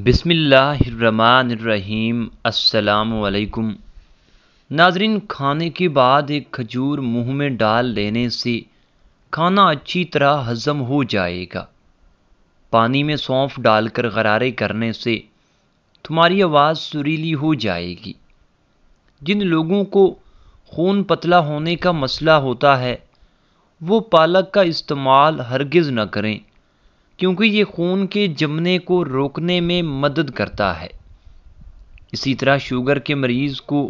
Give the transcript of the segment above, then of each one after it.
بسم اللہ الرحمن الرحیم۔ السلام علیکم ناظرین، کھانے کے بعد ایک کھجور منہ میں ڈال لینے سے کھانا اچھی طرح ہضم ہو جائے گا۔ پانی میں سونف ڈال کر غرارے کرنے سے تمہاری آواز سریلی ہو جائے گی۔ جن لوگوں کو خون پتلا ہونے کا مسئلہ ہوتا ہے وہ پالک کا استعمال ہرگز نہ کریں، کیونکہ یہ خون کے جمنے کو روکنے میں مدد کرتا ہے۔ اسی طرح شوگر کے مریض کو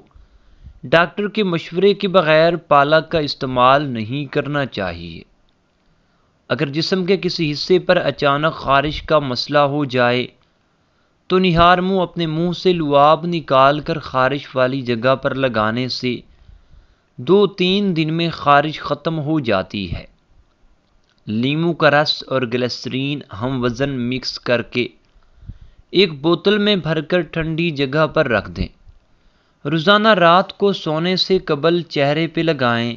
ڈاکٹر کے مشورے کے بغیر پالک کا استعمال نہیں کرنا چاہیے۔ اگر جسم کے کسی حصے پر اچانک خارش کا مسئلہ ہو جائے تو نہار منہ اپنے منہ سے لعاب نکال کر خارش والی جگہ پر لگانے سے 2-3 دن میں خارش ختم ہو جاتی ہے۔ لیموں کا رس اور گلیسرین ہم وزن مکس کر کے ایک بوتل میں بھر کر ٹھنڈی جگہ پر رکھ دیں۔ روزانہ رات کو سونے سے قبل چہرے پہ لگائیں،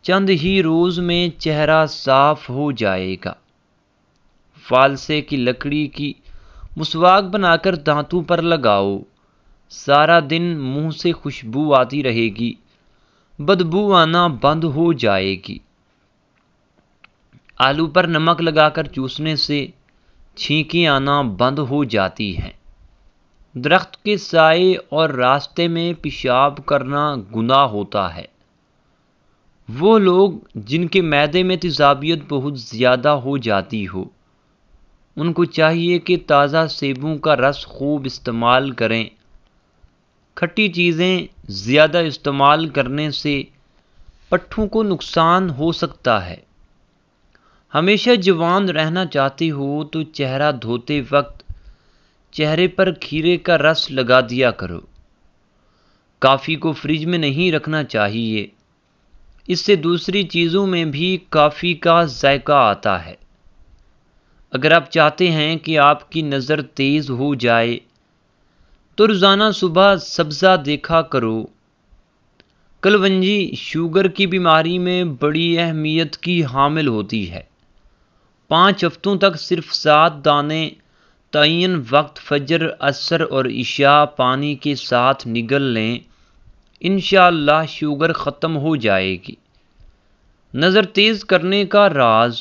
چند ہی روز میں چہرہ صاف ہو جائے گا۔ فالسے کی لکڑی کی مسواک بنا کر دانتوں پر لگاؤ، سارا دن منہ سے خوشبو آتی رہے گی، بدبو آنا بند ہو جائے گی۔ آلو پر نمک لگا کر چوسنے سے چھینکیں آنا بند ہو جاتی ہیں۔ درخت کے سائے اور راستے میں پیشاب کرنا گناہ ہوتا ہے۔ وہ لوگ جن کے معدے میں تیزابیت بہت زیادہ ہو جاتی ہو، ان کو چاہیے کہ تازہ سیبوں کا رس خوب استعمال کریں۔ کھٹی چیزیں زیادہ استعمال کرنے سے پٹھوں کو نقصان ہو سکتا ہے۔ ہمیشہ جوان رہنا چاہتے ہو تو چہرہ دھوتے وقت چہرے پر کھیرے کا رس لگا دیا کرو۔ کافی کو فریج میں نہیں رکھنا چاہیے، اس سے دوسری چیزوں میں بھی کافی کا ذائقہ آتا ہے۔ اگر آپ چاہتے ہیں کہ آپ کی نظر تیز ہو جائے تو روزانہ صبح سبزہ دیکھا کرو۔ کلونجی شوگر کی بیماری میں بڑی اہمیت کی حامل ہوتی ہے۔ 5 ہفتوں تک صرف 7 دانے تعین وقت فجر، عصر اور عشاء پانی کے ساتھ نگل لیں، انشاءاللہ شوگر ختم ہو جائے گی۔ نظر تیز کرنے کا راز: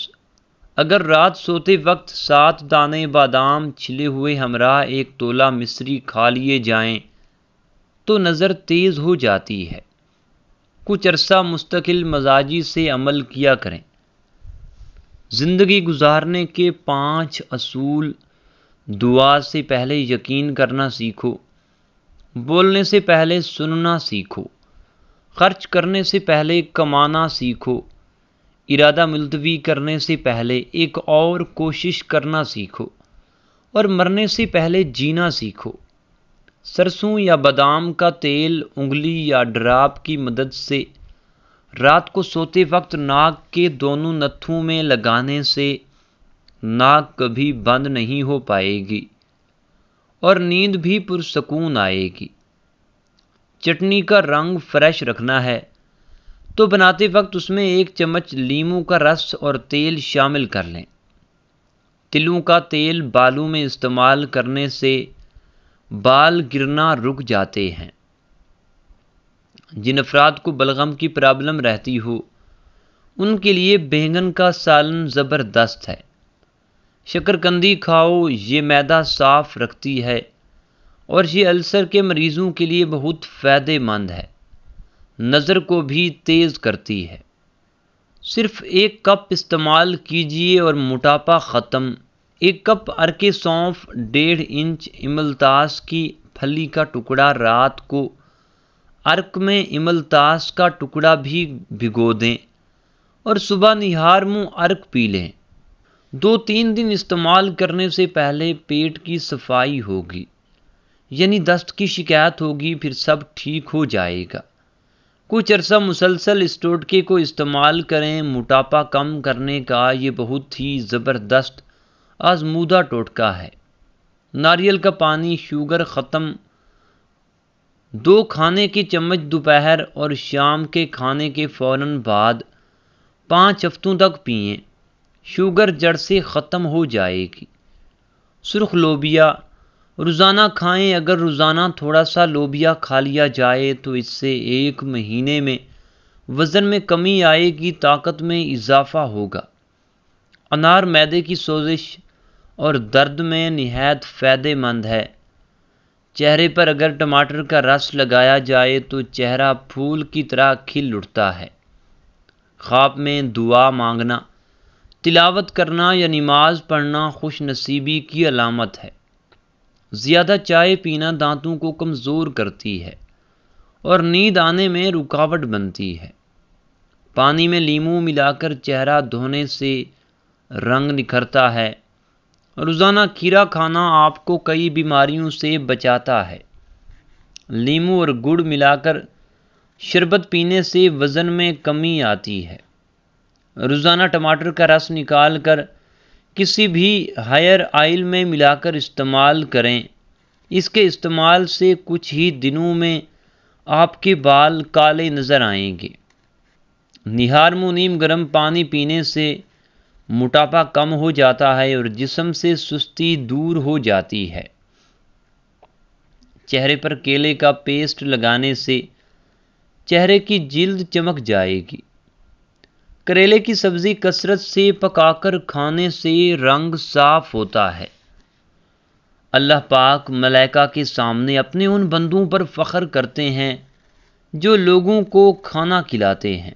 اگر رات سوتے وقت 7 دانے بادام چھلے ہوئے ہمراہ 1 تولہ مصری کھا لیے جائیں تو نظر تیز ہو جاتی ہے۔ کچھ عرصہ مستقل مزاجی سے عمل کیا کریں۔ زندگی گزارنے کے 5 اصول: دعا سے پہلے یقین کرنا سیکھو، بولنے سے پہلے سننا سیکھو، خرچ کرنے سے پہلے کمانا سیکھو، ارادہ ملتوی کرنے سے پہلے ایک اور کوشش کرنا سیکھو، اور مرنے سے پہلے جینا سیکھو۔ سرسوں یا بادام کا تیل انگلی یا ڈراپ کی مدد سے رات کو سوتے وقت ناک کے دونوں نتھوں میں لگانے سے ناک کبھی بند نہیں ہو پائے گی اور نیند بھی پرسکون آئے گی۔ چٹنی کا رنگ فریش رکھنا ہے تو بناتے وقت اس میں 1 چمچ لیموں کا رس اور تیل شامل کر لیں۔ تلوں کا تیل بالوں میں استعمال کرنے سے بال گرنا رک جاتے ہیں۔ جن افراد کو بلغم کی پرابلم رہتی ہو ان کے لیے بینگن کا سالن زبردست ہے۔ شکرکندی کھاؤ، یہ معدہ صاف رکھتی ہے اور یہ السر کے مریضوں کے لیے بہت فائدہ مند ہے۔ نظر کو بھی تیز کرتی ہے۔ صرف 1 کپ استعمال کیجیے اور موٹاپا ختم۔ 1 کپ عرق سونف، 1.5 انچ املتاس کی پھلی کا ٹکڑا رات کو عرق میں املتاس کا ٹکڑا بھی بھگو دیں اور صبح نہار منہ عرق پی لیں۔ 2-3 دن استعمال کرنے سے پہلے پیٹ کی صفائی ہوگی، یعنی دست کی شکایت ہوگی، پھر سب ٹھیک ہو جائے گا۔ کچھ عرصہ مسلسل اس ٹوٹکے کو استعمال کریں۔ موٹاپا کم کرنے کا یہ بہت ہی زبردست آزمودہ ٹوٹکا ہے۔ ناریل کا پانی شوگر ختم۔ 2 کھانے کے چمچ دوپہر اور شام کے کھانے کے فوراً بعد 5 ہفتوں تک پئیں، شوگر جڑ سے ختم ہو جائے گی۔ سرخ لوبیا روزانہ کھائیں۔ اگر روزانہ تھوڑا سا لوبیا کھا لیا جائے تو اس سے 1 مہینے میں وزن میں کمی آئے گی، طاقت میں اضافہ ہوگا۔ انار معدے کی سوزش اور درد میں نہایت فائدہ مند ہے۔ چہرے پر اگر ٹماٹر کا رس لگایا جائے تو چہرہ پھول کی طرح کھل اٹھتا ہے۔ خواب میں دعا مانگنا، تلاوت کرنا یا نماز پڑھنا خوش نصیبی کی علامت ہے۔ زیادہ چائے پینا دانتوں کو کمزور کرتی ہے اور نیند آنے میں رکاوٹ بنتی ہے۔ پانی میں لیموں ملا کر چہرہ دھونے سے رنگ نکھرتا ہے۔ روزانہ کھیرا کھانا آپ کو کئی بیماریوں سے بچاتا ہے۔ لیموں اور گڑ ملا کر شربت پینے سے وزن میں کمی آتی ہے۔ روزانہ ٹماٹر کا رس نکال کر کسی بھی ہیئر آئل میں ملا کر استعمال کریں۔ اس کے استعمال سے کچھ ہی دنوں میں آپ کے بال کالے نظر آئیں گے۔ نہار منہ نیم گرم پانی پینے سے موٹاپا کم ہو جاتا ہے اور جسم سے سستی دور ہو جاتی ہے۔ چہرے پر کیلے کا پیسٹ لگانے سے چہرے کی جلد چمک جائے گی۔ کریلے کی سبزی کثرت سے پکا کر کھانے سے رنگ صاف ہوتا ہے۔ اللہ پاک ملائکہ کے سامنے اپنے ان بندوں پر فخر کرتے ہیں جو لوگوں کو کھانا کھلاتے ہیں۔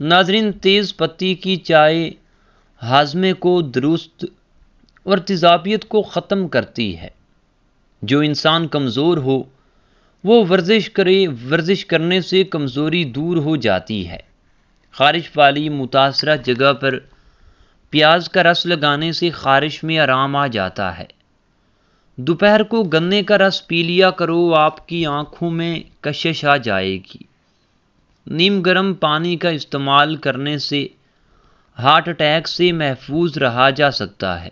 ناظرین، تیز پتی کی چائے ہاضمے کو درست اور تیزابیت کو ختم کرتی ہے۔ جو انسان کمزور ہو وہ ورزش کرے، ورزش کرنے سے کمزوری دور ہو جاتی ہے۔ خارش والی متاثرہ جگہ پر پیاز کا رس لگانے سے خارش میں آرام آ جاتا ہے۔ دوپہر کو گنے کا رس پی لیا کرو، آپ کی آنکھوں میں کشش آ جائے گی۔ نیم گرم پانی کا استعمال کرنے سے ہارٹ اٹیک سے محفوظ رہا جا سکتا ہے۔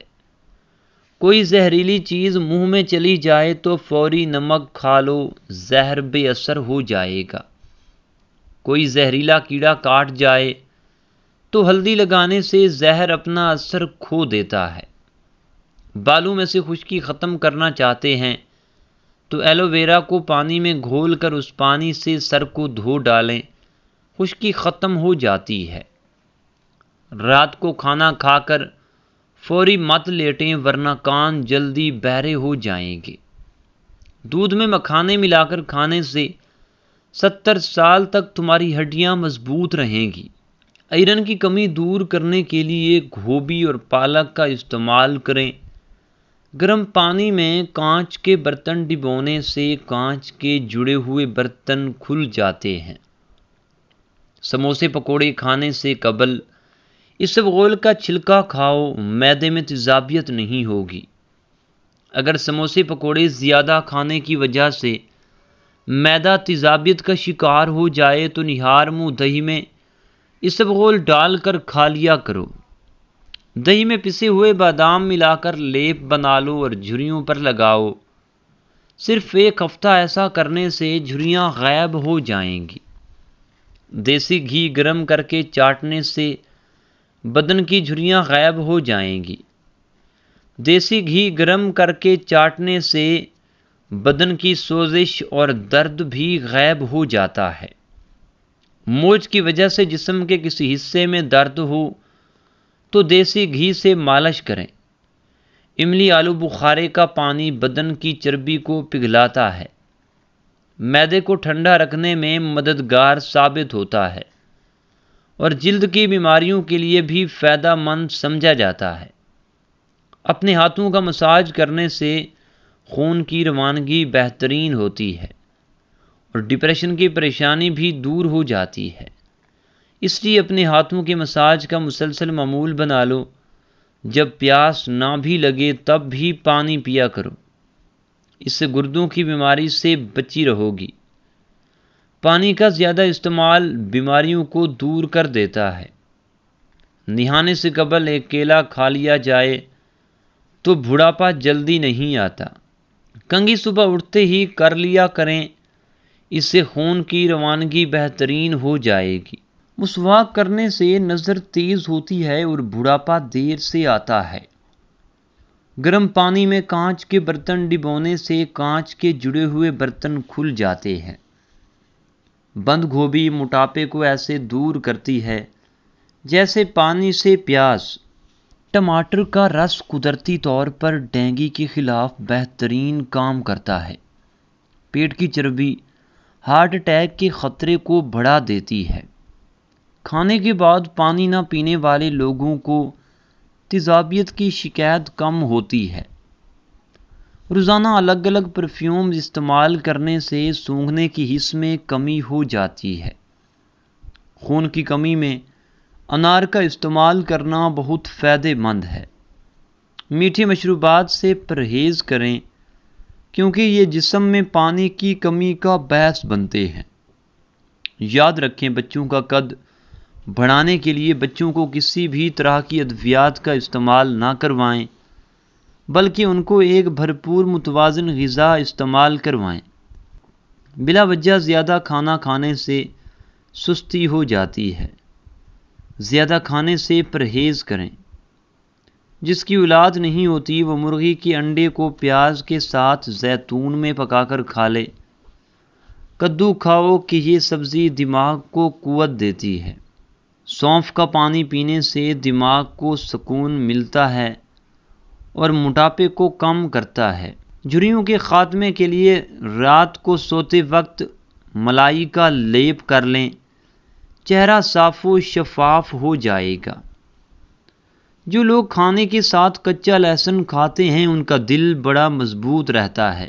کوئی زہریلی چیز منہ میں چلی جائے تو فوری نمک کھا لو، زہر بے اثر ہو جائے گا۔ کوئی زہریلا کیڑا کاٹ جائے تو ہلدی لگانے سے زہر اپنا اثر کھو دیتا ہے۔ بالوں میں سے خشکی ختم کرنا چاہتے ہیں تو ایلو ویرا کو پانی میں گھول کر اس پانی سے سر کو دھو ڈالیں، خشکی ختم ہو جاتی ہے۔ رات کو کھانا کھا کر فوری مت لیٹیں ورنہ کان جلدی بہرے ہو جائیں گے۔ دودھ میں مکھانے ملا کر کھانے سے 70 سال تک تمہاری ہڈیاں مضبوط رہیں گی۔ آئرن کی کمی دور کرنے کے لیے گوبھی اور پالک کا استعمال کریں۔ گرم پانی میں کانچ کے برتن ڈبونے سے کانچ کے جڑے ہوئے برتن کھل جاتے ہیں۔ سموسے پکوڑے کھانے سے قبل اسبغول کا چھلکا کھاؤ، معدے میں تیزابیت نہیں ہوگی۔ اگر سموسے پکوڑے زیادہ کھانے کی وجہ سے معدہ تیزابیت کا شکار ہو جائے تو نہار منہ دہی میں اسبغول ڈال کر کھا لیا کرو۔ دہی میں پسے ہوئے بادام ملا کر لیپ بنا لو اور جھریوں پر لگاؤ۔ صرف 1 ہفتہ ایسا کرنے سے جھریاں غائب ہو جائیں گی۔ دیسی گھی گرم کر کے چاٹنے سے بدن کی جھریاں غائب ہو جائیں گی۔ دیسی گھی گرم کر کے چاٹنے سے بدن کی سوزش اور درد بھی غائب ہو جاتا ہے۔ موچ کی وجہ سے جسم کے کسی حصے میں درد ہو تو دیسی گھی سے مالش کریں۔ املی آلو بخارے کا پانی بدن کی چربی کو پگھلاتا ہے، معدے کو ٹھنڈا رکھنے میں مددگار ثابت ہوتا ہے اور جلد کی بیماریوں کے لیے بھی فائدہ مند سمجھا جاتا ہے۔ اپنے ہاتھوں کا مساج کرنے سے خون کی روانگی بہترین ہوتی ہے اور ڈپریشن کی پریشانی بھی دور ہو جاتی ہے۔ اس لیے اپنے ہاتھوں کے مساج کا مسلسل معمول بنا لو۔ جب پیاس نہ بھی لگے تب بھی پانی پیا کرو، اس سے گردوں کی بیماری سے بچی رہو گی۔ پانی کا زیادہ استعمال بیماریوں کو دور کر دیتا ہے۔ نہانے سے قبل 1 کیلا کھا لیا جائے تو بڑھاپا جلدی نہیں آتا۔ کنگھی صبح اٹھتے ہی کر لیا کریں، اس سے خون کی روانگی بہترین ہو جائے گی۔ مسواک کرنے سے نظر تیز ہوتی ہے اور بڑھاپا دیر سے آتا ہے۔ گرم پانی میں کانچ کے برتن ڈبونے سے کانچ کے جڑے ہوئے برتن کھل جاتے ہیں۔ بند گوبھی موٹاپے کو ایسے دور کرتی ہے جیسے پانی سے پیاس۔ ٹماٹر کا رس قدرتی طور پر ڈینگی کے خلاف بہترین کام کرتا ہے۔ پیٹ کی چربی ہارٹ اٹیک کے خطرے کو بڑھا دیتی ہے۔ کھانے کے بعد پانی نہ پینے والے لوگوں کو تیزابیت کی شکایت کم ہوتی ہے۔ روزانہ الگ الگ پرفیوم استعمال کرنے سے سونگھنے کی حس میں کمی ہو جاتی ہے۔ خون کی کمی میں انار کا استعمال کرنا بہت فائدہ مند ہے۔ میٹھی مشروبات سے پرہیز کریں کیونکہ یہ جسم میں پانی کی کمی کا باعث بنتے ہیں۔ یاد رکھیں، بچوں کا قد بڑھانے کے لیے بچوں کو کسی بھی طرح کی ادویات کا استعمال نہ کروائیں، بلکہ ان کو ایک بھرپور متوازن غذا استعمال کروائیں۔ بلا وجہ زیادہ کھانا کھانے سے سستی ہو جاتی ہے۔ زیادہ کھانے سے پرہیز کریں۔ جس کی اولاد نہیں ہوتی وہ مرغی کے انڈے کو پیاز کے ساتھ زیتون میں پکا کر کھا لے۔ کدو کھاؤ کہ یہ سبزی دماغ کو قوت دیتی ہے۔ سونف کا پانی پینے سے دماغ کو سکون ملتا ہے اور موٹاپے کو کم کرتا ہے۔ جھریوں کے خاتمے کے لیے رات کو سوتے وقت ملائی کا لیپ کر لیں، چہرہ صاف و شفاف ہو جائے گا۔ جو لوگ کھانے کے ساتھ کچا لہسن کھاتے ہیں ان کا دل بڑا مضبوط رہتا ہے۔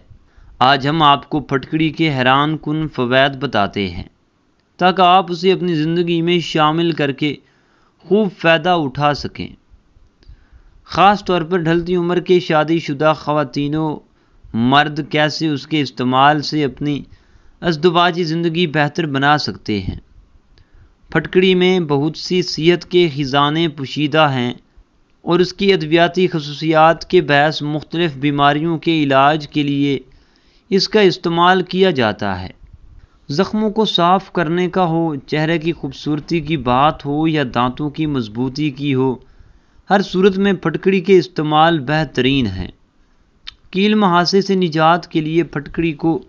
آج ہم آپ کو پھٹکڑی کے حیران کن فوائد بتاتے ہیں تاکہ آپ اسے اپنی زندگی میں شامل کر کے خوب فائدہ اٹھا سکیں۔ خاص طور پر ڈھلتی عمر کے شادی شدہ خواتین و مرد کیسے اس کے استعمال سے اپنی ازدواجی زندگی بہتر بنا سکتے ہیں۔ پھٹکڑی میں بہت سی صحت کے خزانے پوشیدہ ہیں اور اس کی ادویاتی خصوصیات کے باعث مختلف بیماریوں کے علاج کے لیے اس کا استعمال کیا جاتا ہے۔ زخموں کو صاف کرنے کا ہو، چہرے کی خوبصورتی کی بات ہو یا دانتوں کی مضبوطی کی ہو، ہر صورت میں پھٹکڑی کے استعمال بہترین ہیں۔ کیل مہاسے سے نجات کے لیے پھٹکڑی کو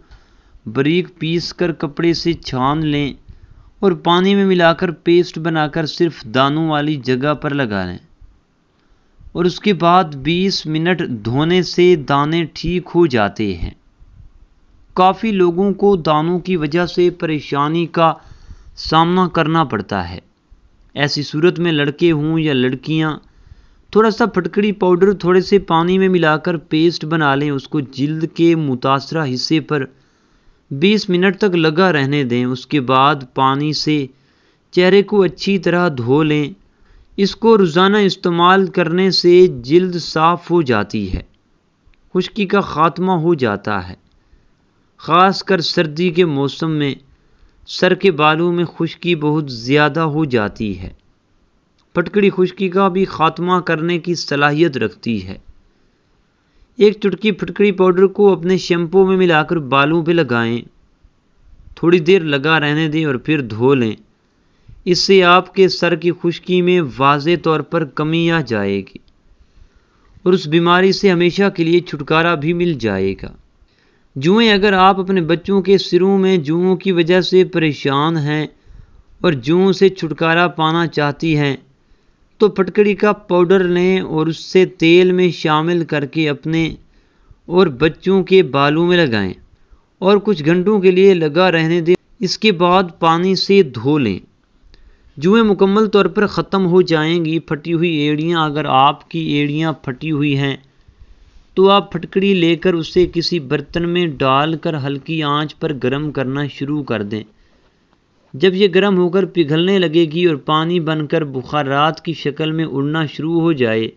باریک پیس کر کپڑے سے چھان لیں اور پانی میں ملا کر پیسٹ بنا کر صرف دانوں والی جگہ پر لگا لیں اور اس کے بعد 20 منٹ دھونے سے دانے ٹھیک ہو جاتے ہیں۔ کافی لوگوں کو دانوں کی وجہ سے پریشانی کا سامنا کرنا پڑتا ہے۔ ایسی صورت میں لڑکے ہوں یا لڑکیاں تھوڑا سا پھٹکڑی پاؤڈر تھوڑے سے پانی میں ملا کر پیسٹ بنا لیں، اس کو جلد کے متاثرہ حصے پر 20 منٹ تک لگا رہنے دیں۔ اس کے بعد پانی سے چہرے کو اچھی طرح دھو لیں۔ اس کو روزانہ استعمال کرنے سے جلد صاف ہو جاتی ہے، خشکی کا خاتمہ ہو جاتا ہے۔ خاص کر سردی کے موسم میں سر کے بالوں میں خشکی بہت زیادہ ہو جاتی ہے۔ پھٹکڑی خشکی کا بھی خاتمہ کرنے کی صلاحیت رکھتی ہے۔ ایک چٹکی پھٹکڑی پاؤڈر کو اپنے شیمپو میں ملا کر بالوں پہ لگائیں، تھوڑی دیر لگا رہنے دیں اور پھر دھو لیں۔ اس سے آپ کے سر کی خشکی میں واضح طور پر کمی آ جائے گی اور اس بیماری سے ہمیشہ کے لیے چھٹکارا بھی مل جائے گا۔ جوئیں، اگر آپ اپنے بچوں کے سروں میں جوؤں کی وجہ سے پریشان ہیں اور جوؤں سے چھٹکارا پانا چاہتی ہیں تو پھٹکڑی کا پاؤڈر لیں اور اس سے تیل میں شامل کر کے اپنے اور بچوں کے بالوں میں لگائیں اور کچھ گھنٹوں کے لیے لگا رہنے دیں۔ اس کے بعد پانی سے دھو لیں۔ جوئیں مکمل طور پر ختم ہو جائیں گی۔ پھٹی ہوئی ایڑیاں، اگر آپ کی ایڑیاں پھٹی ہوئی ہیں تو آپ پھٹکڑی لے کر اسے کسی برتن میں ڈال کر ہلکی آنچ پر گرم کرنا شروع کر دیں۔ جب یہ گرم ہو کر پگھلنے لگے گی اور پانی بن کر بخارات کی شکل میں اڑنا شروع ہو جائے،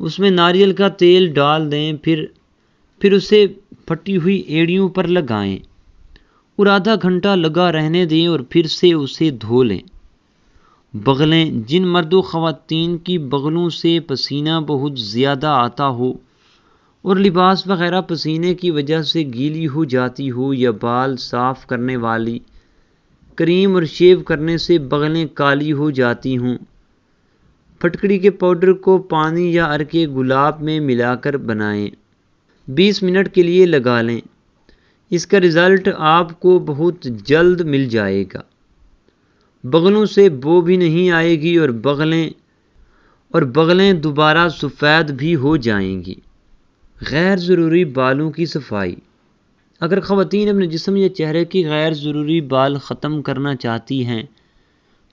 اس میں ناریل کا تیل ڈال دیں، پھر اسے پھٹی ہوئی ایڑیوں پر لگائیں اور آدھا گھنٹہ لگا رہنے دیں اور پھر سے اسے دھو لیں۔ بغلیں، جن مرد و خواتین کی بغلوں سے پسینہ بہت زیادہ آتا ہو اور لباس وغیرہ پسینے کی وجہ سے گیلی ہو جاتی ہو یا بال صاف کرنے والی کریم اور شیو کرنے سے بغلیں کالی ہو جاتی ہوں، پھٹکڑی کے پاؤڈر کو پانی یا عرق گلاب میں ملا کر بنائیں، 20 منٹ کے لیے لگا لیں۔ اس کا رزلٹ آپ کو بہت جلد مل جائے گا۔ بغلوں سے بو بھی نہیں آئے گی اور بغلیں دوبارہ سفید بھی ہو جائیں گی۔ غیر ضروری بالوں کی صفائی۔ اگر خواتین اپنے جسم یا چہرے کی غیر ضروری بال ختم کرنا چاہتی ہیں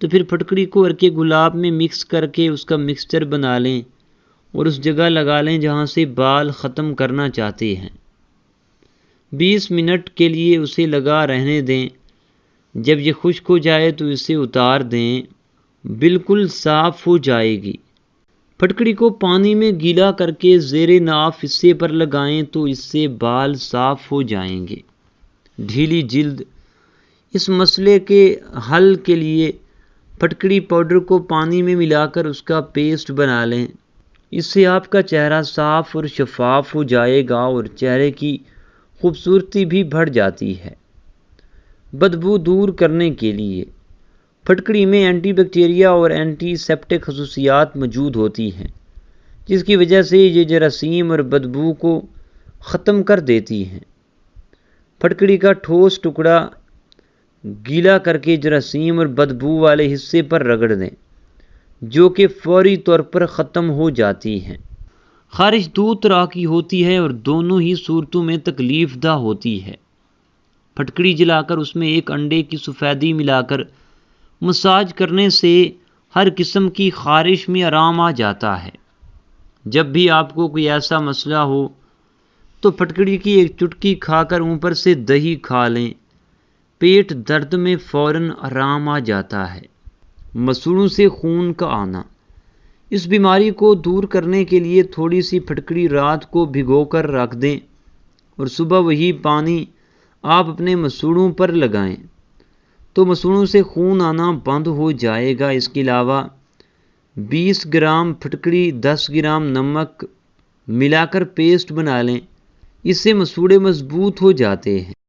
تو پھر پھٹکڑی کو عرق گلاب میں مکس کر کے اس کا مکسچر بنا لیں اور اس جگہ لگا لیں جہاں سے بال ختم کرنا چاہتے ہیں۔ 20 منٹ کے لیے اسے لگا رہنے دیں۔ جب یہ خشک ہو جائے تو اسے اتار دیں، بالکل صاف ہو جائے گی۔ پھٹکڑی کو پانی میں گیلا کر کے زیر ناف حصے پر لگائیں تو اس سے بال صاف ہو جائیں گے۔ ڈھیلی جلد۔ اس مسئلے کے حل کے لیے پھٹکڑی پاؤڈر کو پانی میں ملا کر اس کا پیسٹ بنا لیں۔ اس سے آپ کا چہرہ صاف اور شفاف ہو جائے گا اور چہرے کی خوبصورتی بھی بڑھ جاتی ہے۔ بدبو دور کرنے کے لیے پھٹکڑی میں اینٹی بیکٹیریا اور اینٹی سیپٹک خصوصیات موجود ہوتی ہیں، جس کی وجہ سے یہ جراثیم اور بدبو کو ختم کر دیتی ہیں۔ پھٹکڑی کا ٹھوس ٹکڑا گیلا کر کے جراثیم اور بدبو والے حصے پر رگڑ دیں، جو کہ فوری طور پر ختم ہو جاتی ہیں۔ خارش دو طرح کی ہوتی ہے اور دونوں ہی صورتوں میں تکلیف دہ ہوتی ہے۔ پھٹکڑی جلا کر اس میں ایک انڈے کی سفیدی ملا کر مساج کرنے سے ہر قسم کی خارش میں آرام آ جاتا ہے۔ جب بھی آپ کو کوئی ایسا مسئلہ ہو تو پھٹکڑی کی ایک چٹکی کھا کر اوپر سے دہی کھا لیں، پیٹ درد میں فوراً آرام آ جاتا ہے۔ مسوڑوں سے خون کا آنا۔ اس بیماری کو دور کرنے کے لیے تھوڑی سی پھٹکڑی رات کو بھگو کر رکھ دیں اور صبح وہی پانی آپ اپنے مسوڑوں پر لگائیں تو مسوڑوں سے خون آنا بند ہو جائے گا۔ اس کے علاوہ 20 گرام پھٹکڑی 10 گرام نمک ملا کر پیسٹ بنا لیں، اس سے مسوڑے مضبوط ہو جاتے ہیں۔